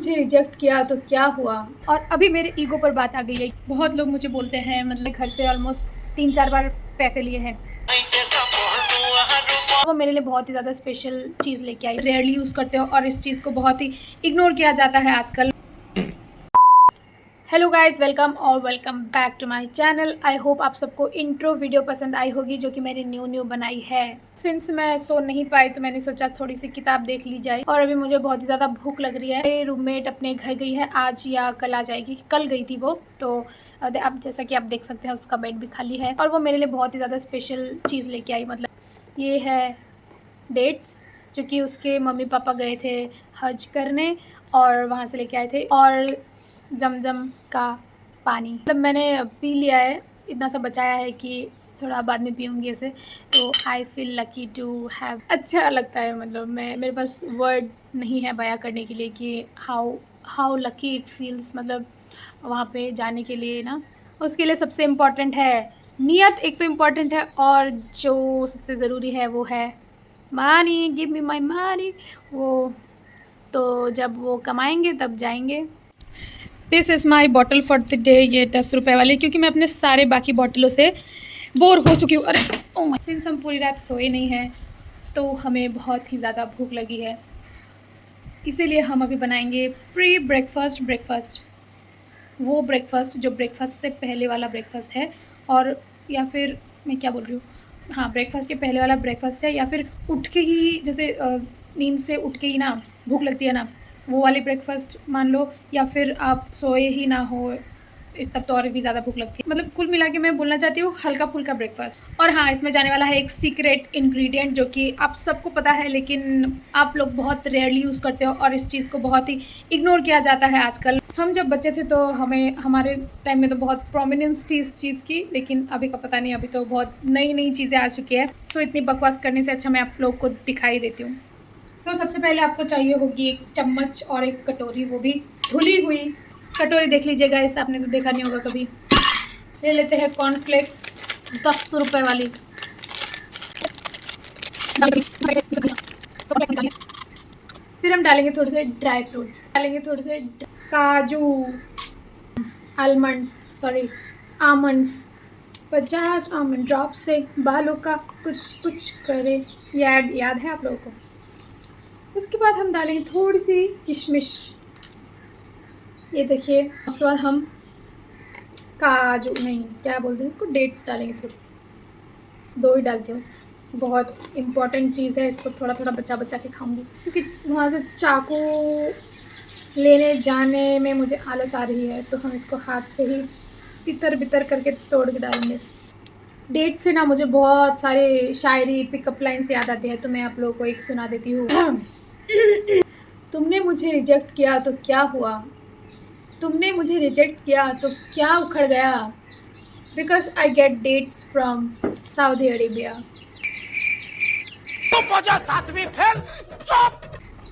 मुझे रिजेक्ट किया तो क्या हुआ। और अभी मेरे ईगो पर बात आ गई है। बहुत लोग मुझे बोलते हैं, मतलब घर से ऑलमोस्ट 3-4 बार पैसे लिए हैं। वो मेरे लिए बहुत ही ज़्यादा स्पेशल चीज़ लेके आई। रेयरली यूज़ करते हो और इस चीज़ को बहुत ही इग्नोर किया जाता है आजकल। Hello guys, welcome back to my channel. I hope आप सबको इंट्रो वीडियो पसंद आई होगी जो कि मैंने न्यू बनाई है। सिंस मैं सो नहीं पाई तो मैंने सोचा थोड़ी सी किताब देख ली जाए। और अभी मुझे बहुत ही ज़्यादा भूख लग रही है। मेरी रूममेट अपने घर गई है, आज या कल आ जाएगी। कल गई थी वो, तो अब जैसा कि आप देख सकते हैं उसका बेड भी खाली है। और वो मेरे लिए बहुत ही ज़्यादा स्पेशल चीज़ लेके आई। मतलब ये है डेट्स, जो कि उसके मम्मी पापा गए थे हज करने और वहाँ से लेके आए थे। और जमजम का पानी, मतलब मैंने पी लिया है, इतना सा बचाया है कि थोड़ा बाद में पीऊँगी इसे। तो I feel lucky to have. अच्छा लगता है, मतलब मेरे पास वर्ड नहीं है बयां करने के लिए कि हाउ लकी इट फील्स। मतलब वहाँ पे जाने के लिए ना, उसके लिए सबसे इम्पॉर्टेंट है नियत। एक तो इम्पॉर्टेंट है, और जो सबसे ज़रूरी है वो है money. Give me my money. वो तो जब वो कमाएंगे तब जाएंगे। This is my bottle for the day. ये 10 रुपये वाली, क्योंकि मैं अपने सारे बाकी बॉटलों से बोर हो चुकी हूँ। अरे ओ माय, सिंस हम पूरी रात सोए नहीं हैं तो हमें बहुत ही ज़्यादा भूख लगी है, इसीलिए हम अभी बनाएंगे प्री ब्रेकफास्ट। वो ब्रेकफास्ट जो ब्रेकफास्ट से पहले वाला ब्रेकफास्ट है, और या फिर मैं क्या बोल रही हूँ, हाँ ब्रेकफास्ट के पहले वाला ब्रेकफास्ट है, या फिर उठ के ही जैसे नींद से उठ के ही ना भूख लगती है ना, वो वाली ब्रेकफास्ट मान लो। या फिर आप सोए ही ना हो तब तो और भी ज़्यादा भूख लगती है। मतलब कुल मिला के मैं बोलना चाहती हूँ हल्का फुल्का ब्रेकफास्ट। और हाँ, इसमें जाने वाला है एक सीक्रेट इंग्रेडिएंट जो कि आप सबको पता है, लेकिन आप लोग बहुत रेयरली यूज़ करते हो और इस चीज़ को बहुत ही इग्नोर किया जाता है आजकल। हम जब बच्चे थे तो हमारे टाइम में तो बहुत प्रोमिनेंस थी इस चीज़ की, लेकिन अभी का पता नहीं। अभी तो बहुत नई चीज़ें आ चुकी है। सो इतनी बकवास करने से अच्छा मैं आप लोग को दिखाई देती हूँ। तो सबसे पहले आपको चाहिए होगी एक चम्मच और एक कटोरी, वो भी धुली हुई कटोरी। देख लीजिएगा, इस आपने तो देखा नहीं होगा कभी। ले लेते हैं कॉर्नफ्लेक्स 10 रुपये वाली। फिर हम डालेंगे थोड़े से ड्राई फ्रूट्स, डालेंगे थोड़े से काजू, आमंड्स। 50 आमंड ड्रॉप से बालों का कुछ करे। याद है आप लोगों को। उसके बाद हम डालेंगे थोड़ी सी किशमिश, ये देखिए। उसके बाद हम काजू नहीं, क्या बोलते हैं इसको, डेट्स डालेंगे थोड़ी सी। 2 ही डालती हूँ, बहुत इम्पॉर्टेंट चीज़ है। इसको थोड़ा थोड़ा बचा के खाऊंगी, क्योंकि वहाँ से चाकू लेने जाने में मुझे आलस आ रही है। तो हम इसको हाथ से ही तितर बितर करके तोड़ के डालेंगे। डेट से ना मुझे बहुत सारे शायरी पिकअप लाइन्स याद आती है, तो मैं आप लोगों को एक सुना देती हूँ। तुमने मुझे रिजेक्ट किया तो क्या हुआ, तुमने मुझे रिजेक्ट किया तो क्या उखड़ गया, because I get dates from Saudi Arabia.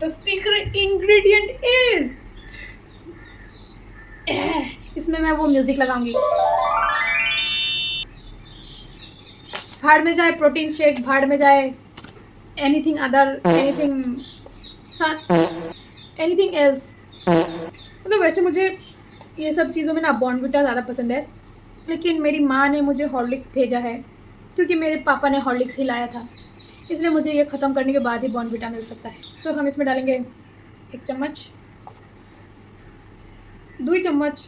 The secret ingredient is, इसमें मैं वो म्यूजिक लगाऊंगी। भाड़ में जाए प्रोटीन शेक, भाड़ में जाए एनीथिंग एल्स। मतलब वैसे मुझे ये सब चीज़ों में ना बॉर्नविटा ज़्यादा पसंद है, लेकिन मेरी माँ ने मुझे हॉर्लिक्स भेजा है, क्योंकि मेरे पापा ने हॉर्लिक्स ही लाया था, इसलिए मुझे ये ख़त्म करने के बाद ही बॉर्नविटा मिल सकता है। तो हम इसमें डालेंगे 1 चम्मच, 2 चम्मच,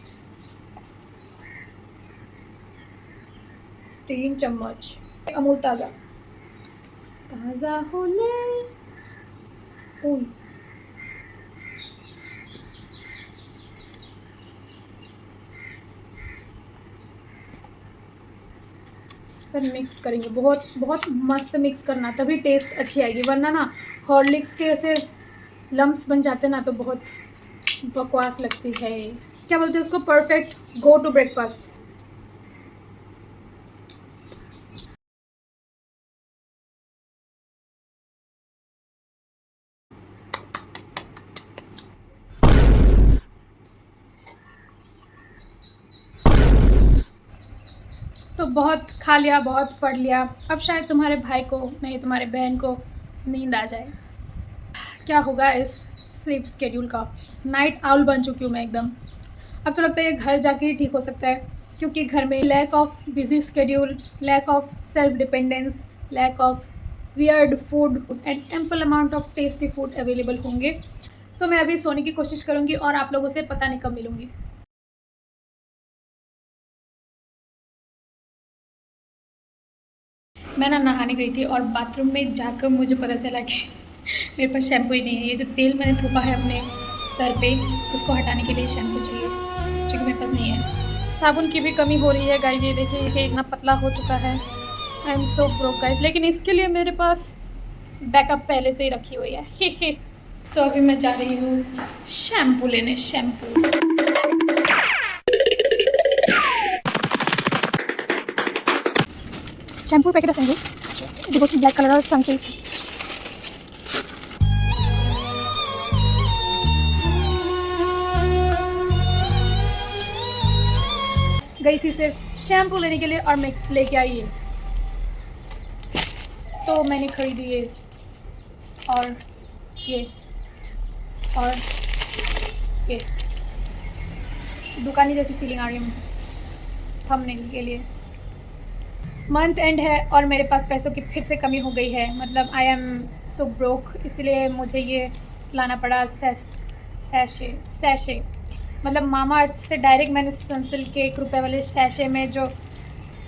3 चम्मच अमूल ताज़ा हो ले। पर मिक्स करेंगे, बहुत मस्त मिक्स करना, तभी टेस्ट अच्छी आएगी। वरना ना हॉर्लिक्स के ऐसे लम्प्स बन जाते ना तो बहुत बकवास लगती है। क्या बोलते हैं उसको, परफेक्ट गो टू ब्रेकफास्ट। तो बहुत खा लिया, बहुत पढ़ लिया, अब शायद तुम्हारे भाई को नहीं, तुम्हारे बहन को नींद आ जाए। क्या होगा इस स्लीप शेड्यूल का। नाइट आउल बन चुकी हूँ मैं एकदम। अब तो लगता है ये घर जाके ही ठीक हो सकता है, क्योंकि घर में lack of busy schedule, lack of self dependence, lack of weird food and ample amount of tasty food available होंगे। सो मैं अभी सोने की कोशिश करूँगी और आप लोगों से पता नहीं कब मिलूँगी। मैं ना नहाने गई थी और बाथरूम में जाकर मुझे पता चला कि मेरे पास शैम्पू ही नहीं है। ये जो तेल मैंने थोपा है अपने सर पे, उसको हटाने के लिए शैम्पू चाहिए, जो कि मेरे पास नहीं है। साबुन की भी कमी हो रही है गाइस, ये देखिए ये इतना पतला हो चुका है। I am so broke guys, लेकिन इसके लिए मेरे पास बैकअप पहले से ही रखी हुई है। ही। सो अभी मैं जा रही हूँ शैम्पू लेने। शैम्पू शैम्पू पैकेट असेंगे देखो, ब्लैक कलर और सनसिल्क। गई थी सिर्फ शैम्पू लेने के लिए और मैं लेके आई है। तो मैंने खरीदी ये और ये और ये। दुकानी जैसी फीलिंग आ रही है मुझे थंबनेल के लिए। मंथ एंड है और मेरे पास पैसों की फिर से कमी हो गई है। मतलब आई एम सो ब्रोक, इसलिए मुझे ये लाना पड़ा सैशे। मतलब मामा अर्थ से डायरेक्ट मैंने सनसिल्क के 1 रुपये वाले सैशे में जो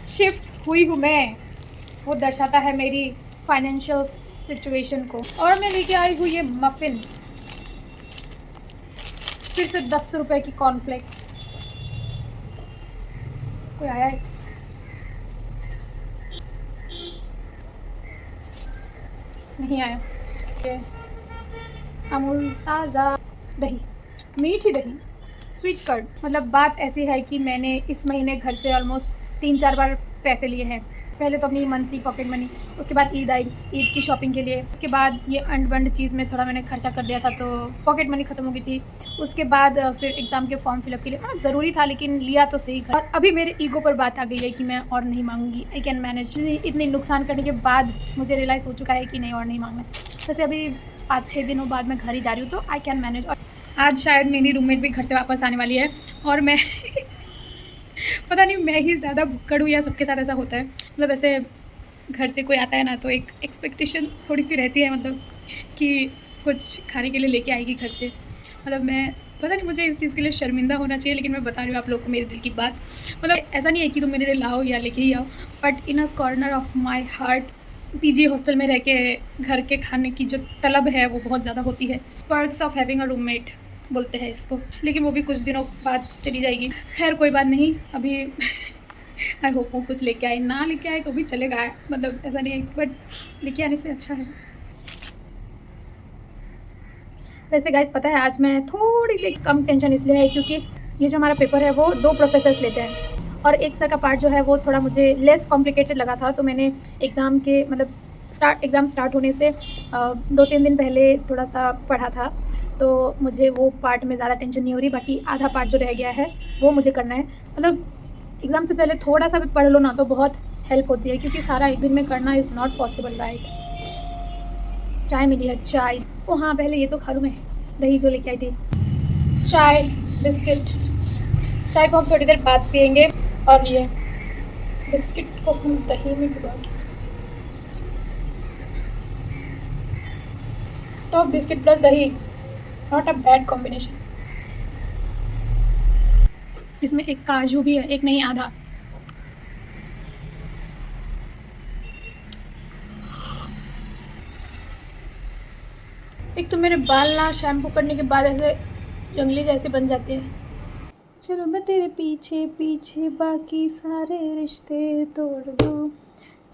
शिफ्ट हुई हूँ मैं, वो दर्शाता है मेरी फाइनेंशियल सिचुएशन को। और मैं लेके आई हूँ ये मफ़िन, फिर से 10 रुपये की कॉर्नफ्लेक्स। कोई आया है? नहीं आया। ये अमूल ताज़ा दही, मीठी दही, स्वीट कर्ड। मतलब बात ऐसी है कि मैंने इस महीने घर से ऑलमोस्ट 3-4 बार पैसे लिए हैं। पहले तो अपनी मंथली पॉकेट मनी, उसके बाद ईद आई, ईद की शॉपिंग के लिए, उसके बाद ये अंड बंड चीज़ में थोड़ा मैंने खर्चा कर दिया था तो पॉकेट मनी ख़त्म हो गई थी। उसके बाद फिर एग्ज़ाम के फॉर्म फिलअप के लिए हाँ ज़रूरी था, लेकिन लिया तो सही। और अभी मेरे ईगो पर बात आ गई है कि मैं और नहीं मांगूंगी, आई कैन मैनेज। इतनी नुकसान करने के बाद मुझे रियलाइज़ हो चुका है कि नहीं और नहीं मांगना। वैसे अभी 5-6 दिनों बाद मैं घर ही जा रही हूँ तो आई कैन मैनेज। और आज शायद मेरी रूममेट भी घर से वापस आने वाली है और मैं पता नहीं मैं ही ज़्यादा भुक्कड़ हूँ या सबके साथ ऐसा होता है। मतलब ऐसे घर से कोई आता है ना तो एक एक्सपेक्टेशन थोड़ी सी रहती है, मतलब कि कुछ खाने के लिए लेके आएगी घर से। मतलब मैं पता नहीं मुझे इस चीज़ के लिए शर्मिंदा होना चाहिए, लेकिन मैं बता रही हूँ आप लोग को मेरे दिल की बात। मतलब ऐसा नहीं है कि तुम मेरे लिए लाओ या लेके ही आओ, but in a corner of my heart PG hostel में रह के घर के खाने की जो तलब है वो बहुत ज़्यादा होती है। Perks of having a roommate बोलते हैं इसको, लेकिन वो भी कुछ दिनों बाद चली जाएगी। खैर कोई बात नहीं, अभी आई होप वो कुछ लेके आए, ना लेके आए तो भी चलेगा, मतलब ऐसा नहीं है, बट लेके आने से अच्छा है। वैसे गाइस पता है आज मैं थोड़ी सी कम टेंशन इसलिए है क्योंकि ये जो हमारा पेपर है वो 2 प्रोफेसर्स लेते हैं और एक सर का पार्ट जो है वो थोड़ा मुझे लेस कॉम्प्लिकेटेड लगा था। तो मैंने एग्ज़ाम के मतलब एग्ज़ाम स्टार्ट होने से 2-3 दिन पहले थोड़ा सा पढ़ा था, तो मुझे वो पार्ट में ज़्यादा टेंशन नहीं हो रही। बाकी आधा पार्ट जो रह गया है वो मुझे करना है। मतलब एग्ज़ाम से पहले थोड़ा सा भी पढ़ लो ना तो बहुत हेल्प होती है, क्योंकि सारा एक दिन में करना इज़ नॉट पॉसिबल राइट। चाय मिली है, चाय। ओ हाँ पहले ये तो खा लूँ मैं, दही जो लेके आई थी। चाय बिस्किट, चाय को हम थोड़ी देर बाद पियेंगे और ये बिस्किट को हम दही में भिगो के, टॉप बिस्किट प्लस दही, नॉट अ बैड कॉम्बिनेशन। इसमें एक काजू भी है, एक नहीं आधा। एक तो मेरे बाल ना शैम्पू करने के बाद ऐसे जंगली जैसे बन जाते हैं। चलो मैं तेरे पीछे पीछे बाकी सारे रिश्ते तोड़ दूँ,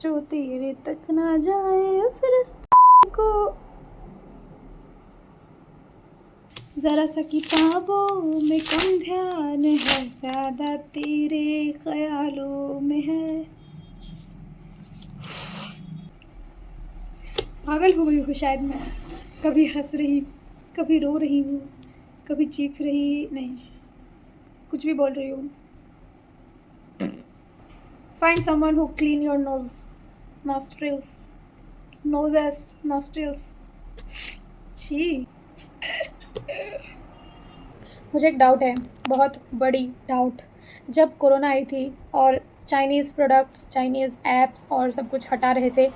जो तेरे तक ना जाए उस रास्ते को, ज़रा सा किताबों में कम ध्यान है, ज़्यादा तेरे ख्यालों में है। पागल हो गई हूँ शायद मैं, कभी हंस रही, कभी रो रही हूँ, कभी चीख रही, नहीं कुछ भी बोल रही हूँ। Find someone who clean your nostrils, noses, nostrils. छी। मुझे एक डाउट है, बहुत बड़ी डाउट। जब कोरोना आई थी और चाइनीज़ प्रोडक्ट्स, चाइनीज़ ऐप्स और सब कुछ हटा रहे थे,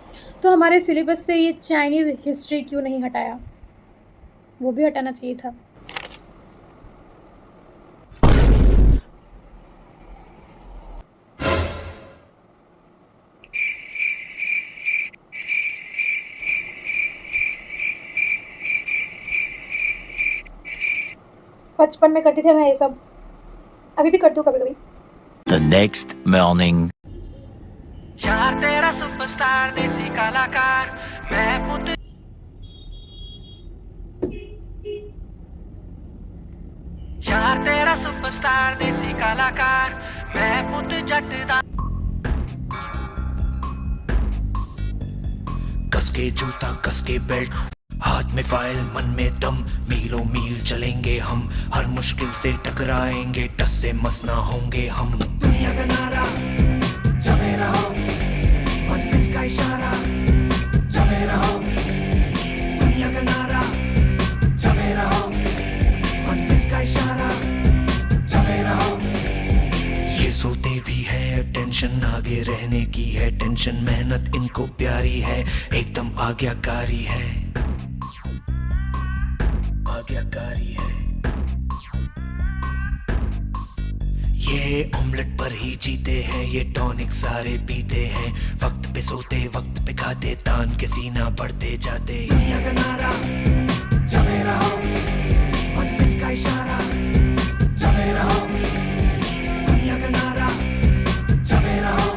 तो हमारे सिलेबस से ये चाइनीज़ हिस्ट्री क्यों नहीं हटाया? वो भी हटाना चाहिए था। बचपन में करती थी मैं ये सब, अभी भी करती हूँ कभी-कभी। The next morning. यार तेरा सुपरस्टार देसी कलाकार मैं पुत यार तेरा सुपरस्टार देसी कलाकार मैं पुत जट दा कस के जूता कस के बेल्ट, हाथ में फाइल मन में दम, मीलों मील चलेंगे हम, हर मुश्किल से टकराएंगे, टस से मस ना होंगे हम। दुनिया का नारा जमे रहो, मंजिल का इशारा जमे रहो, दुनिया का नारा जमे रहो, मंजिल का इशारा जमे रहो। ये सोते भी है टेंशन आगे रहने की है, टेंशन मेहनत इनको प्यारी है, एकदम आज्ञाकारी है, आज्ञाकारी है। ये ऑमलेट पर ही जीते हैं, ये टॉनिक सारे पीते हैं, वक्त पे सोते वक्त पे खाते, तान के सीना बढ़ते जाते। दुनिया का नारा जमे रहो, मंजिल का इशारा जमे रहो, दुनिया का नारा जमे रहो,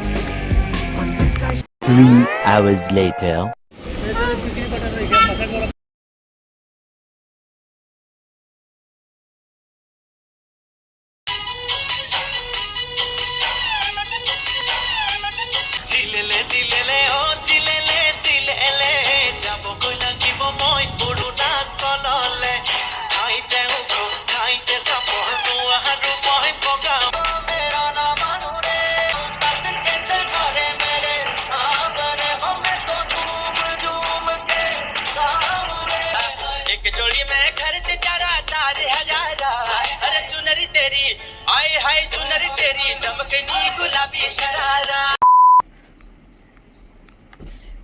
मंजिल का 3 hours later. দিলেলে ও দিলেলে যাব কই লাগিব মই পুৰুনা চললে ঠাইতে উঠো ঠাইতে চাপৰ আৰু মই পগাও মেৰা নাম আনুৰে সাথ কেতে ঘৰে মেৰে সাবৰে হোমে তো झूम के गाऊरे एक जोड़ी में खर्च जरा 4000 अरे चुनरी तेरी आए हाय चुनरी तेरी चमकनी गुलाबी शरारा।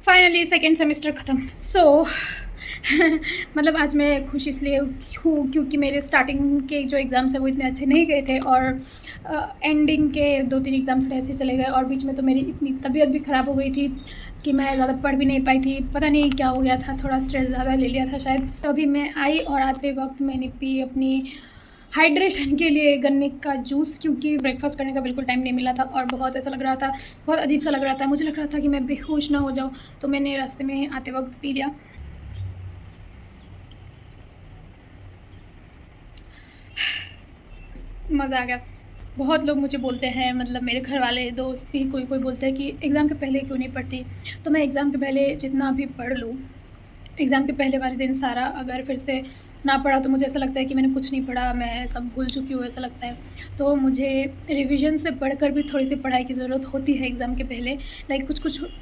फाइनली सेकेंड सेमेस्टर ख़त्म। सो मतलब आज मैं खुश इसलिए हूँ क्योंकि मेरे स्टार्टिंग के जो एग्ज़ाम्स हैं वो इतने अच्छे नहीं गए थे और एंडिंग के 2-3 एग्ज़ाम थोड़े अच्छे चले गए और बीच में तो मेरी इतनी तबीयत भी ख़राब हो गई थी कि मैं ज़्यादा पढ़ भी नहीं पाई थी। पता नहीं क्या हो गया था, थोड़ा स्ट्रेस ज़्यादा ले लिया था शायद। तो अभी मैं आई और आते वक्त मैंने पी अपनी हाइड्रेशन के लिए गन्ने का जूस, क्योंकि ब्रेकफास्ट करने का बिल्कुल टाइम नहीं मिला था और बहुत ऐसा लग रहा था, बहुत अजीब सा लग रहा था। मुझे लग रहा था कि मैं बेहोश ना हो जाऊँ, तो मैंने रास्ते में आते वक्त पी लिया। मज़ा आ गया। बहुत लोग मुझे बोलते हैं, मतलब मेरे घर वाले, दोस्त भी कोई कोई बोलते हैं कि एग्ज़ाम के पहले क्यों नहीं पढ़ती। तो मैं एग्ज़ाम के पहले जितना भी पढ़ लूँ, एग्ज़ाम के पहले वाले दिन सारा अगर फिर से ना पढ़ा तो मुझे ऐसा लगता है कि मैंने कुछ नहीं पढ़ा, मैं सब भूल चुकी हूँ, ऐसा लगता है। तो मुझे रिवीजन से पढ़कर भी थोड़ी सी पढ़ाई की ज़रूरत होती है एग्ज़ाम के पहले। लाइक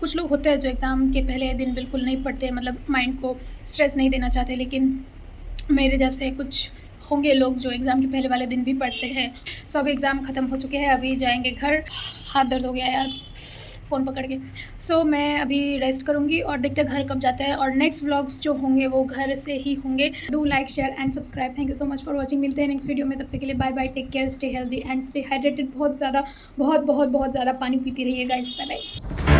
कुछ लोग होते हैं जो एग्ज़ाम के पहले दिन बिल्कुल नहीं पढ़ते, मतलब माइंड को स्ट्रेस नहीं देना चाहते, लेकिन मेरे जैसे कुछ होंगे लोग जो एग्ज़ाम के पहले वाले दिन भी पढ़ते हैं। सो अभी एग्ज़ाम ख़त्म हो चुके हैं, अभी जाएंगे घर। हाथ दर्द हो गया यार फ़ोन पकड़ के। सो मैं अभी रेस्ट करूँगी और देखते हैं घर कब जाता है, और नेक्स्ट व्लॉग्स जो होंगे वो घर से ही होंगे। Do like, share and subscribe. Thank you so much for watching. मिलते हैं नेक्स्ट वीडियो में, तब तक के लिए bye bye, take care, stay healthy and stay hydrated. बहुत ज़्यादा पानी पीती रहिए गाइस। Bye bye.